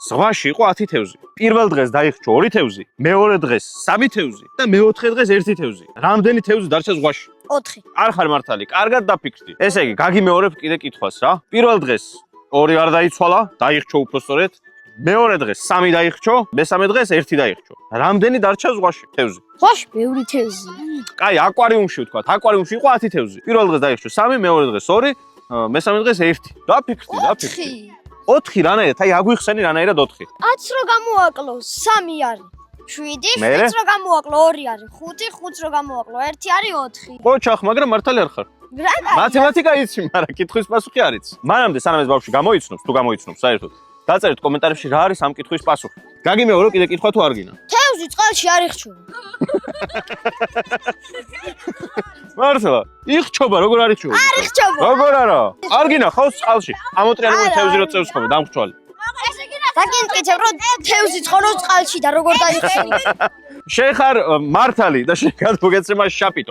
ზღვაში იყო 10 თევზი. პირველ დღეს დაიხჩო 2 თევზი, მეორე დღეს 3 თევზი და მეოთხე დღეს 1 თევზი. რამდენი თევზი დარჩა ზღვაში? 4. არ ხარ მართალი, კარგად დაფიქრდი. ესე იგი, გაგიმეორებ კიდე კითხვას რა. პირველ დღეს 2 არ დაიცვალა, დაიხჩო უფრო სწორედ. მეორე დღეს 3 დაიხჩო, მესამე დღეს 1 დაიხჩო. რამდენი დარჩა ზღვაში თევზი? ზღვაში ბევრი თევზი. კაი, აკვარიუმში ვთქვა. აკვარიუმში იყო 10 თევზი. პირველ დღეს დაიხჩო 3, მეორე დღეს 2, მესამე დღეს 1. დაფიქრდი. 4 რანაირად, აი აგვიხსენი რანაირად 4. 10 რო გამოვაკლო, 3 არის. 7, 7 რო გამოვაკლო, 2 არის. 5, 5 რო გამოვაკლო, 1 არის 4. ხო, ჩახ, მაგრამ მართალი არ ხარ. მათემატიკა იცი, მაგრამ კითხვის პასუხი არ იცი. მანამდე სანამ ეს ბავშვი გამოიცნობს, თუ გამოიცნობს საერთოდ, დაწერეთ კომენტარებში რა არის ამ კითხვის პასუხი. გაგიმეორო კიდე კითხვა თუ არ გინდა? თევზი წყალში არ იხჩობა. მართლა, იხჩობა, როგორ არ იხჩობა? არ იხჩობა. როგორ არა? არ გინდა ხავს წყალში. ამოტრიალებული თევზი რო წევს ხოლმე, დამრჩვალი. დაგინტკიცებ, რომ თევზი ცხოვრობს წყალში და როგორ დაიხსენი. შენ ხარ მართალი და შენ გადმოგეცემა შაპიტო.